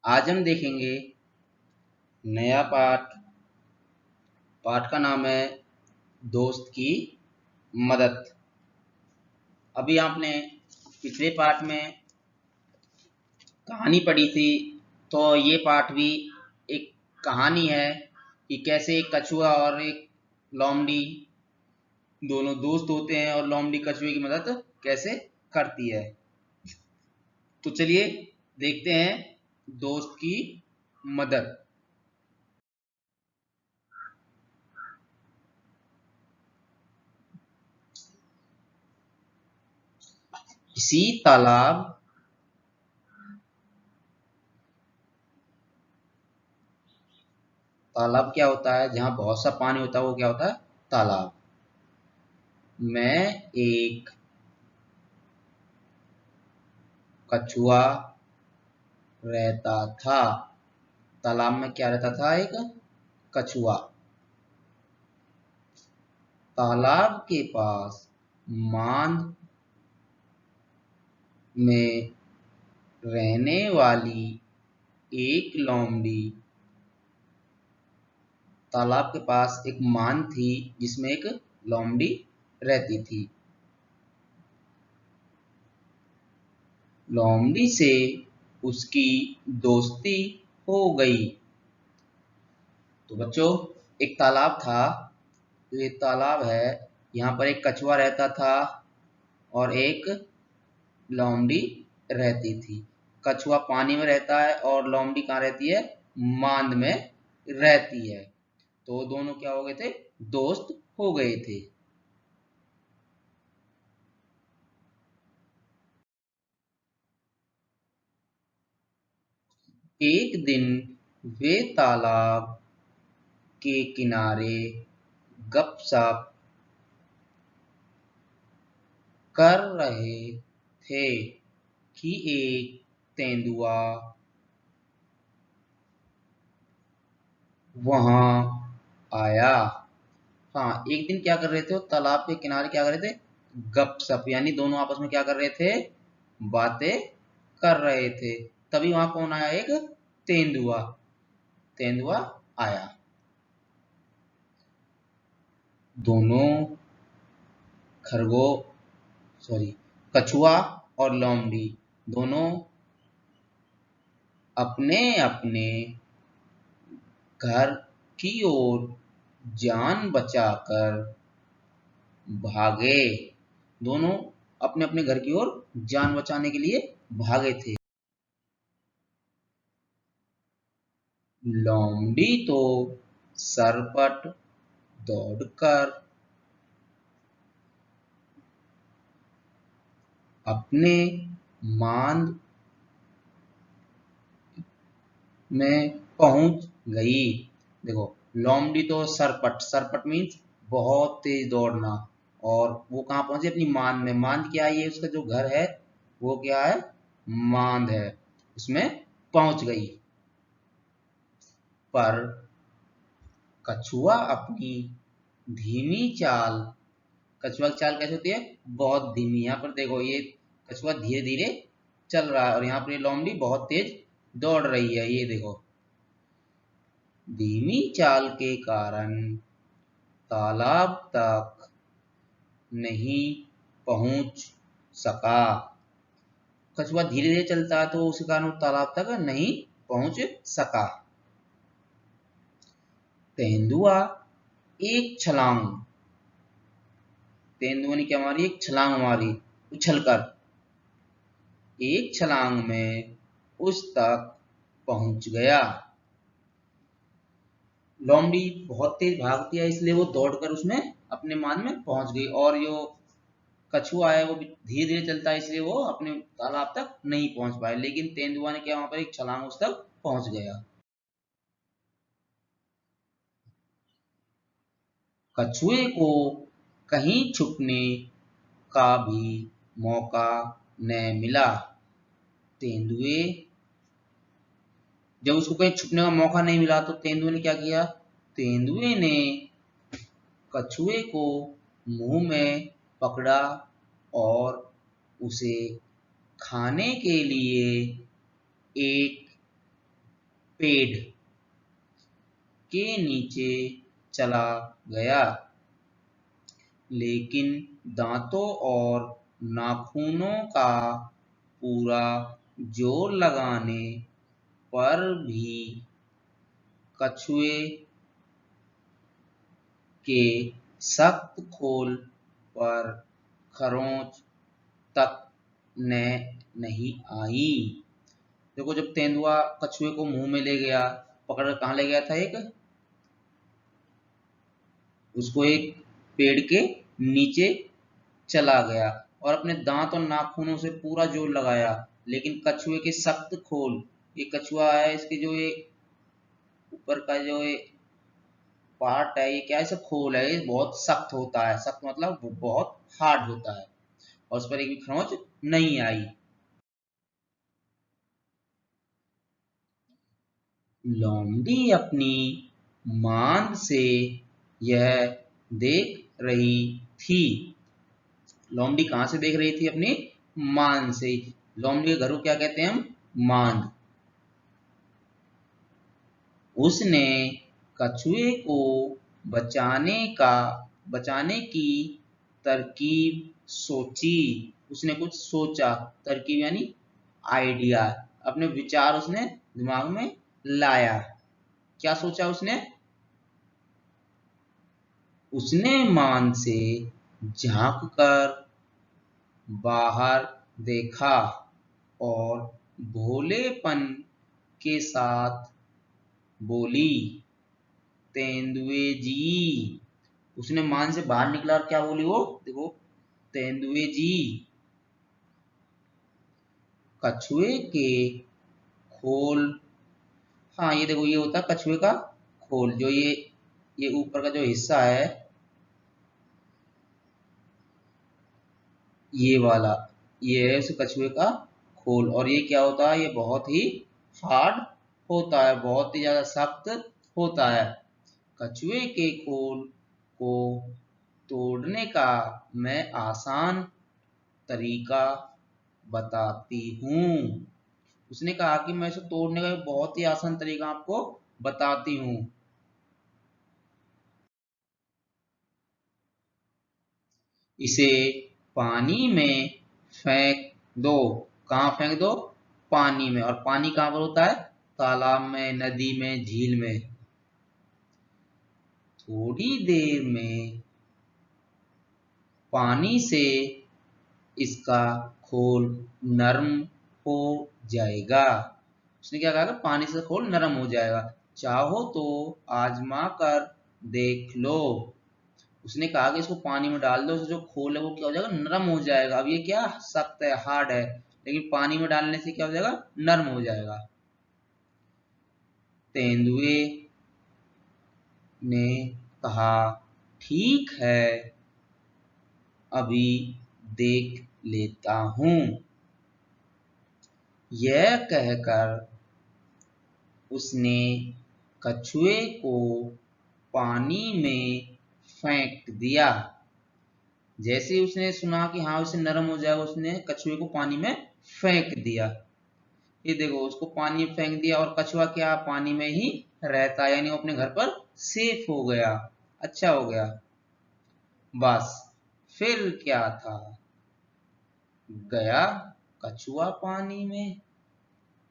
आज हम देखेंगे नया पाठ। पाठ का नाम है दोस्त की मदद। अभी आपने पिछले पाठ में कहानी पढ़ी थी, तो ये पाठ भी एक कहानी है कि कैसे एक कछुआ और एक लोमड़ी दोनों दोस्त होते हैं और लोमड़ी कछुए की मदद कैसे करती है। तो चलिए देखते हैं दोस्त की मदद। इसी तालाब तालाब क्या होता है? जहां बहुत सा पानी होता है वो क्या होता है? तालाब। मैं एक कछुआ रहता था। तालाब में क्या रहता था? एक कछुआ। तालाब के पास मांद में रहने वाली एक लोमड़ी। तालाब के पास एक मांद थी जिसमें एक लोमड़ी रहती थी। लोमड़ी से उसकी दोस्ती हो गई। तो बच्चों, एक तालाब था। ये तालाब है, यहाँ पर एक कछुआ रहता था और एक लोमड़ी रहती थी। कछुआ पानी में रहता है और लोमड़ी कहाँ रहती है? मांद में रहती है। तो दोनों क्या हो गए थे? दोस्त हो गए थे। एक दिन वे तालाब के किनारे गपशप कर रहे थे कि एक तेंदुआ वहां आया। हाँ, एक दिन क्या कर रहे थे? वो तालाब के किनारे क्या कर रहे थे? गपशप, यानी दोनों आपस में क्या कर रहे थे? बातें कर रहे थे। तभी वहां कौन आया? एक तेंदुआ। तेंदुआ आया। दोनों खरगो सॉरी कछुआ और लोमड़ी दोनों अपने अपने घर की ओर जान बचाकर भागे। दोनों अपने अपने घर की ओर जान बचाने के लिए भागे थे। लोमड़ी तो सरपट दौड़कर अपने मांद में पहुंच गई। देखो, लोमड़ी तो सरपट, सरपट मीन्स बहुत तेज दौड़ना, और वो कहाँ पहुंची? अपनी मांद में। मांद क्या है? ये उसका जो घर है वो क्या है? मांद है, उसमें पहुंच गई। पर कछुआ अपनी धीमी चाल। कछुआ की चाल कैसे होती है? बहुत धीमी। यहाँ पर देखो, ये कछुआ धीरे धीरे चल रहा है और यहाँ पर ये लोमड़ी बहुत तेज दौड़ रही है। ये देखो, धीमी चाल के कारण तालाब तक नहीं पहुंच सका। कछुआ धीरे धीरे चलता है तो उस कारण वो तालाब तक नहीं पहुंच सका। तेंदुआ एक छलांग। तेंदुआ ने क्या मारी? एक छलांग मारी, उछलकर। एक छलांग में उस तक पहुंच गया। लोमड़ी बहुत तेज भागती है, इसलिए वो दौड़कर उसमें अपने मान में पहुंच गई, और जो कछुआ है वो भी धीरे धीरे चलता है, इसलिए वो अपने तालाब तक नहीं पहुंच पाए। लेकिन तेंदुआ ने क्या, वहां पर एक छलांग उस तक पहुंच गया। कछुए को कहीं छुपने का भी मौका न मिला। तेंदुए जब उसको कहीं छुपने का मौका नहीं मिला तो तेंदुए ने क्या किया? तेंदुए ने कछुए को मुंह में पकड़ा और उसे खाने के लिए एक पेड़ के नीचे चला गया, लेकिन दांतों और नाखूनों का पूरा जोर लगाने पर भी कछुए के सख्त खोल पर खरोंच तक नहीं आई। देखो, जब तेंदुआ कछुए को मुंह में ले गया, पकड़ कर कहाँ ले गया था, उसको एक पेड़ के नीचे चला गया और अपने दांत और नाखूनों से पूरा जोर लगाया, लेकिन कछुए के सख्त खोल, ये कछुआ है, इसके जो ये ऊपर का जो ये पार्ट है, ये क्या है, सब खोल है, ये बहुत सख्त होता है। सख्त मतलब वो बहुत हार्ड होता है, और उस पर एक भी खरोंच नहीं आई। लोमड़ी अपनी मांद से यह देख रही थी। लोमड़ी कहां से देख रही थी? अपनी मांद से। लोमड़ी के घर को क्या कहते हैं हम? मांद। उसने कछुए को बचाने की तरकीब सोची। उसने कुछ सोचा, तरकीब यानी आइडिया, अपने विचार उसने दिमाग में लाया। क्या सोचा उसने? उसने मान से झांककर बाहर देखा और भोलेपन के साथ बोली, तेंदुए जी। उसने मान से बाहर निकला और क्या बोली वो? देखो, तेंदुए जी, कछुए के खोल, हाँ ये देखो, ये होता है कछुए का खोल, जो ये ऊपर का जो हिस्सा है, ये वाला, ये है उस कछुए का खोल। और ये क्या होता है? ये बहुत ही हार्ड होता है, बहुत ही ज्यादा सख्त होता है। कछुए के खोल को तोड़ने का मैं आसान तरीका बताती हूँ। उसने कहा कि मैं इसे तोड़ने का बहुत ही आसान तरीका आपको बताती हूँ। इसे पानी में फेंक दो। कहाँ फेंक दो? पानी में। और पानी कहाँ पर होता है? तालाब में, नदी में, झील में। थोड़ी देर में पानी से इसका खोल नरम हो जाएगा। उसने क्या कहा? पानी से खोल नरम हो जाएगा, चाहो तो आजमा कर देख लो। उसने कहा कि इसको पानी में डाल दो, जो खोल है वो क्या हो जाएगा? नरम हो जाएगा। अब ये क्या सख्त है, हार्ड है, लेकिन पानी में डालने से क्या हो जाएगा? नरम हो जाएगा। तेंदुए ने कहा, ठीक है, अभी देख लेता हूं। यह कहकर उसने कछुए को पानी में फेंक दिया। जैसे ही उसने सुना कि हाँ उसे नरम हो जाएगा, उसने कछुए को पानी में फेंक दिया। ये देखो, उसको पानी में फेंक दिया और कछुआ क्या पानी में ही रहता, यानी वो अपने घर पर सेफ हो गया, अच्छा हो गया। बस फिर क्या था, गया कछुआ पानी में।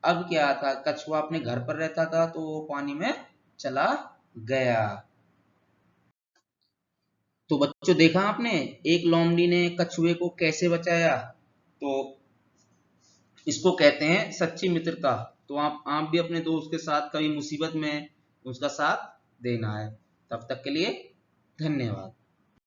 अब क्या था, कछुआ अपने घर पर रहता था तो वो पानी में चला गया। तो बच्चों, देखा आपने एक लोमड़ी ने कछुए को कैसे बचाया। तो इसको कहते हैं सच्ची मित्रता। तो आप भी अपने दोस्त के साथ कभी मुसीबत में उसका साथ देना है। तब तक के लिए धन्यवाद।